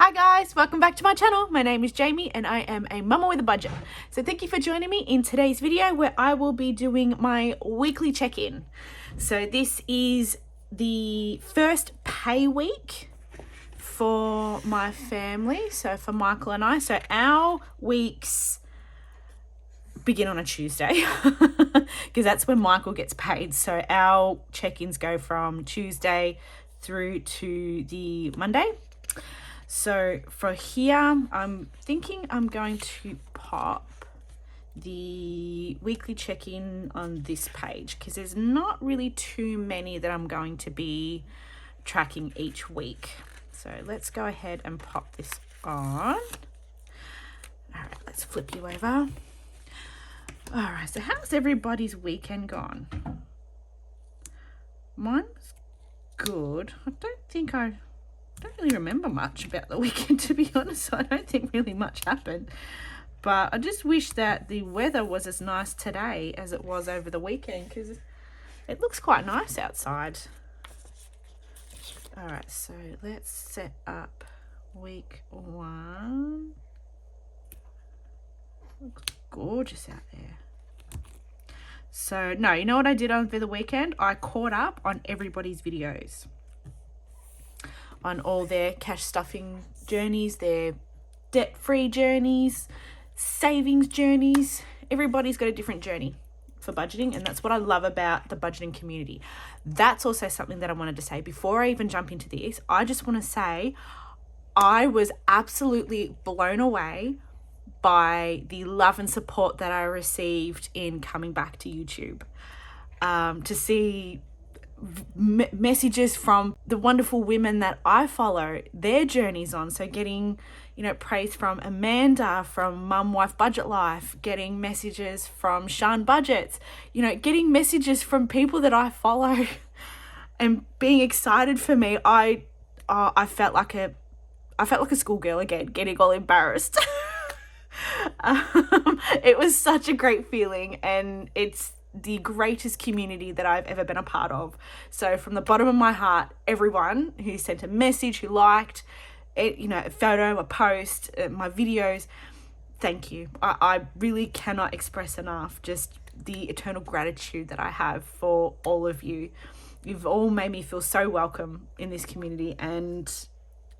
Hi guys, welcome back to my channel. My name is Jayme and I am a mama with a budget. So thank you for joining me in today's video where I will be doing my weekly check-in. So this is the first pay week for my family, so for Michael and I. So our weeks begin on a Tuesday because that's when Michael gets paid. So our check-ins go from Tuesday through to the Monday. So for here, I'm thinking I'm going to pop the weekly check-in on this page because there's not really too many that I'm going to be tracking each week. So let's go ahead and pop this on. All right, let's flip you over. All right, so how's everybody's weekend gone? Mine's good. I don't really remember much about the weekend, to be honest. I don't think really much happened. But I just wish that the weather was as nice today as it was over the weekend because it looks quite nice outside. All right, so let's set up week 1. Looks gorgeous out there. So, no, you know what I did over the weekend? I caught up on everybody's videos on all their cash stuffing journeys, their debt-free journeys, savings journeys. Everybody's got a different journey for budgeting, and that's what I love about the budgeting community. That's also something that I wanted to say before I even jump into this. I just want to say I was absolutely blown away by the love and support that I received in coming back to YouTube. To see messages from the wonderful women that I follow, their journeys on. So getting, praise from Amanda from Mum Wife Budget Life, getting messages from Sean Budgets, getting messages from people that I follow and being excited for me. I felt like a schoolgirl again, getting all embarrassed. It was such a great feeling, and it's the greatest community that I've ever been a part of. So from the bottom of my heart, everyone who sent a message, who liked it, a photo, a post, my videos, thank you. I really cannot express enough just the eternal gratitude that I have for all of you. You've all made me feel so welcome in this community, and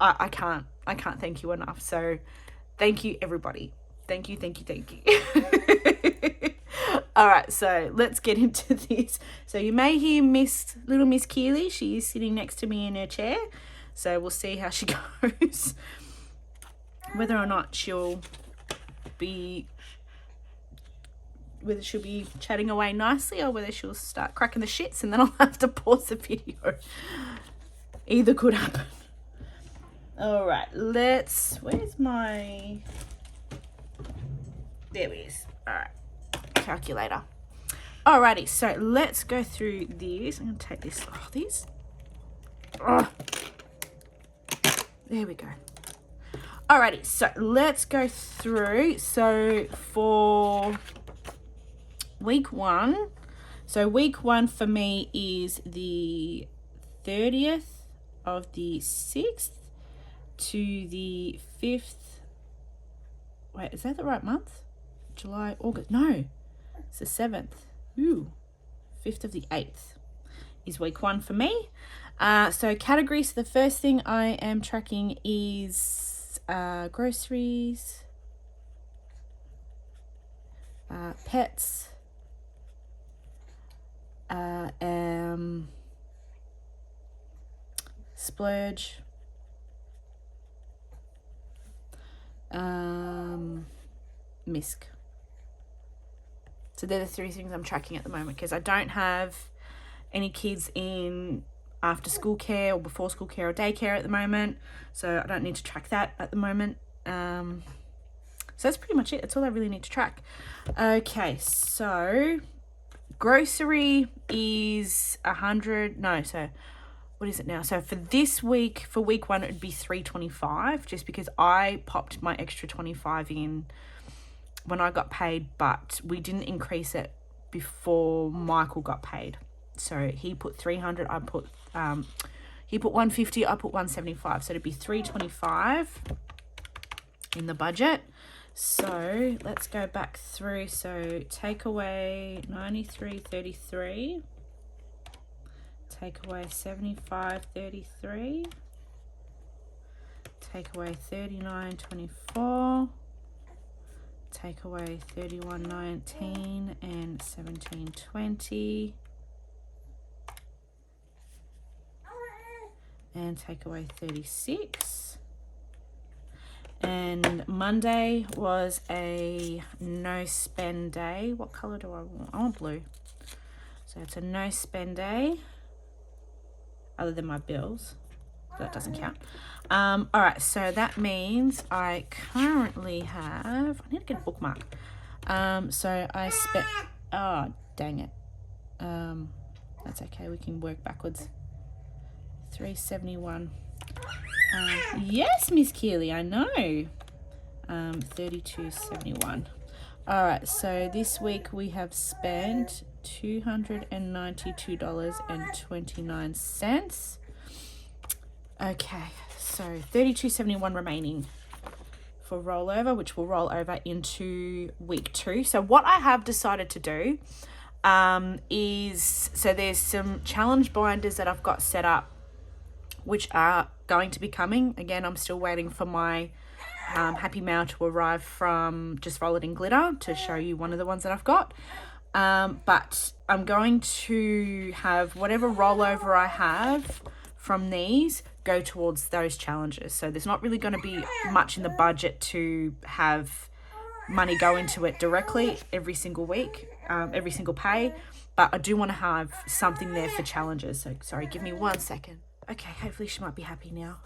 I can't thank you enough. So thank you, everybody. Thank you. All right, so let's get into this. So you may hear little Miss Keeley. She is sitting next to me in her chair. So we'll see how she goes. Whether she'll be chatting away nicely or whether she'll start cracking the shits and then I'll have to pause the video. Either could happen. All right, where's my... There it is. All right. Calculator. Alrighty, so let's go through these. I'm going to take this. There we go. Alrighty, so let's go through. So for week 1, week 1 for me is the 30th of the 6th to the 5th. Wait, is that the right month? July, August. No, it's the 7th. 5th of the 8th is week 1 for me. So categories, the first thing I am tracking is groceries, pets, splurge, misc. So they're the 3 things I'm tracking at the moment because I don't have any kids in after school care or before school care or daycare at the moment. So I don't need to track that at the moment. So that's pretty much it. That's all I really need to track. Okay, so grocery is 100. No, so what is it now? So for this week, for week 1, it would be $3.25 just because I popped my extra 25 in when I got paid, but we didn't increase it before Michael got paid. So he put 300, I put He put 150, I put 175. So it'd be 325 in the budget. So let's go back through. So take away 93.33. Take away 75.33. Take away 39.24. Take away 31.19 and 17.20. And take away 36. And Monday was a no spend day. What color do I want? I want blue. So it's a no spend day, other than my bills. That doesn't count. All right, so that means I currently have, I need to get a bookmark. So I spent, oh, dang it. That's okay, we can work backwards. 371. Yes, Miss Keeley, I know. 32.71. All right, so this week we have spent $292.29. Okay, so 32.71 remaining for rollover, which will roll over into week 2. So what I have decided to do is, so there's some challenge binders that I've got set up, which are going to be coming. Again, I'm still waiting for my Happy Mail to arrive from Just Roll It in Glitter to show you one of the ones that I've got. But I'm going to have whatever rollover I have from these go towards those challenges. So there's not really going to be much in the budget to have money go into it directly every single week, every single pay. But I do want to have something there for challenges. So sorry, give me 1 second. Okay, hopefully she might be happy now.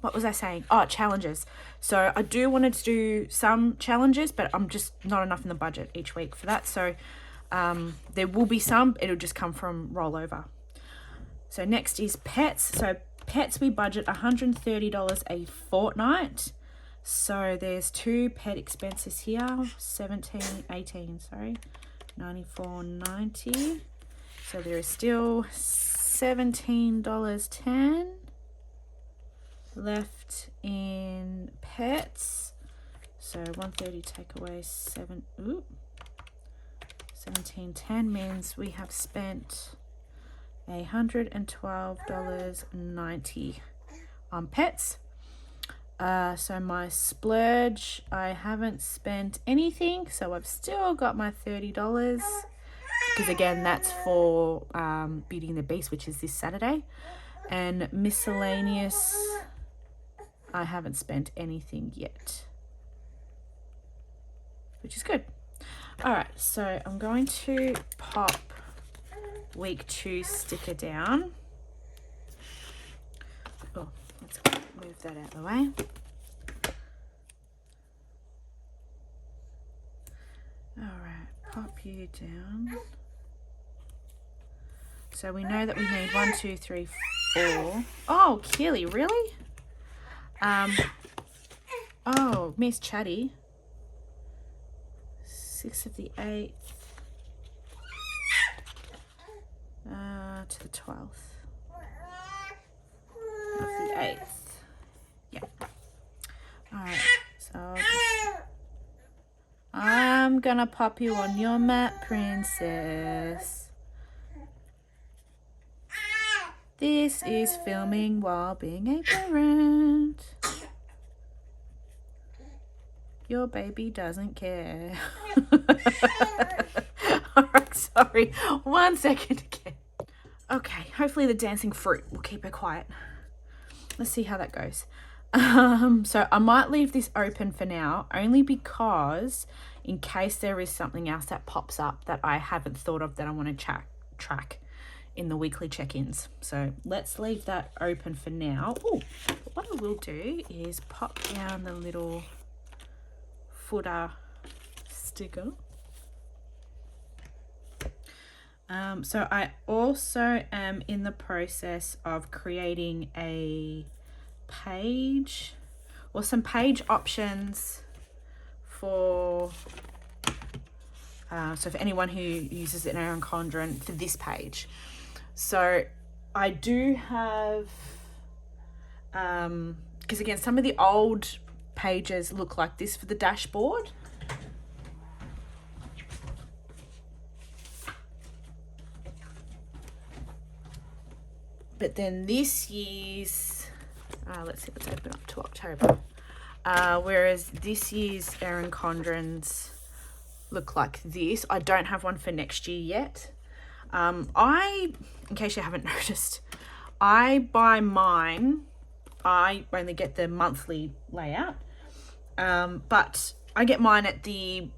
What was I saying? Oh, challenges. So I do want to do some challenges, but I'm just not enough in the budget each week for that. So there will be some. It'll just come from rollover. So next is pets. So pets, we budget $130 a fortnight. So there's 2 pet expenses here. 94.90. So there is still $17.10 left in pets. So 130 take away 17.10 means we have spent $112.90 on pets. So my splurge, I haven't spent anything, so I've still got my $30. Because again, that's for Beauty and the Beast, which is this Saturday. And miscellaneous, I haven't spent anything yet, which is good. All right, so I'm going to pop week 2 sticker down. Oh, let's move that out of the way. All right, pop you down. So we know that we need 1, 2, 3, 4. Oh, Keely, really? Oh, Miss Chatty. 6 of the 8th. To the 12th. Of the 8th. Yeah. Alright, so I'm gonna pop you on your mat, princess. This is filming while being a parent. Your baby doesn't care. Alright, sorry. 1 second again. Okay, hopefully the dancing fruit will keep her quiet. Let's see how that goes. So I might leave this open for now, only because in case there is something else that pops up that I haven't thought of that I want to track in the weekly check-ins. So let's leave that open for now. Oh, what I will do is pop down the little footer sticker. So I also am in the process of creating a page or some page options for so for anyone who uses an Erin Condren for this page. So I do have, because again, some of the old pages look like this for the dashboard. But then this year's, let's see, let's open up to October. Whereas this year's Erin Condren's look like this. I don't have one for next year yet. In case you haven't noticed, I buy mine. I only get the monthly layout. But I get mine at the,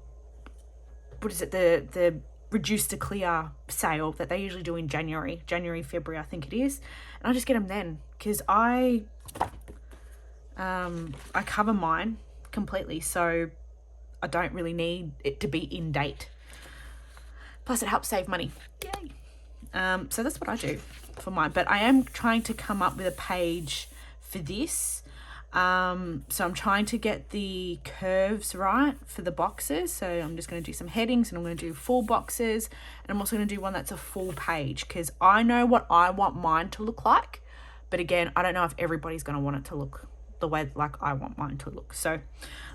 the reduced to clear sale that they usually do in January, February, I think it is. And I just get them then because I cover mine completely, so I don't really need it to be in date. Plus it helps save money. Yay. So that's what I do for mine, but I am trying to come up with a page for this. So I'm trying to get the curves right for the boxes. So I'm just going to do some headings and I'm going to do full boxes. And I'm also going to do one that's a full page because I know what I want mine to look like. But again, I don't know if everybody's going to want it to look the way like I want mine to look. So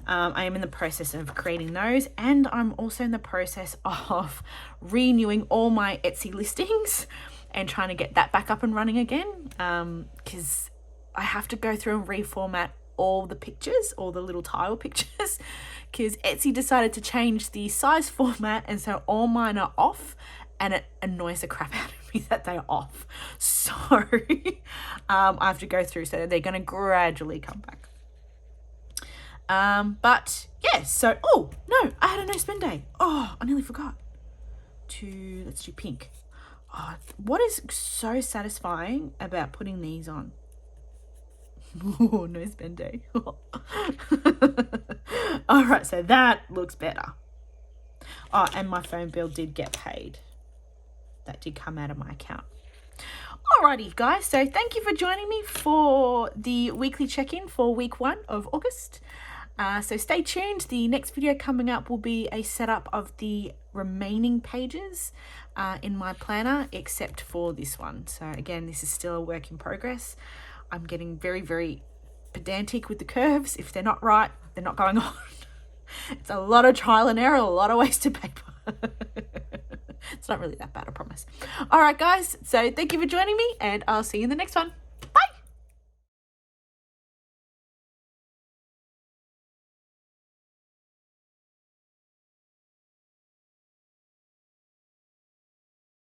I am in the process of creating those. And I'm also in the process of renewing all my Etsy listings and trying to get that back up and running again. Because I have to go through and reformat all the pictures, all the little tile pictures, because Etsy decided to change the size format, and so all mine are off, and it annoys the crap out of me that they're off. So I have to go through, so they're going to gradually come back. But yeah, so, oh no, I had a no spend day. Oh, I nearly forgot to, let's do pink. Oh, what is so satisfying about putting these on? Oh, no spend day. All right, so that looks better. Oh, and my phone bill did get paid. That did come out of my account. Alrighty, guys. So thank you for joining me for the weekly check-in for week 1 of August. So stay tuned. The next video coming up will be a setup of the remaining pages in my planner, except for this one. So again, this is still a work in progress. I'm getting very, very pedantic with the curves. If they're not right, they're not going on. It's a lot of trial and error, a lot of wasted paper. It's not really that bad, I promise. All right, guys. So thank you for joining me, and I'll see you in the next one.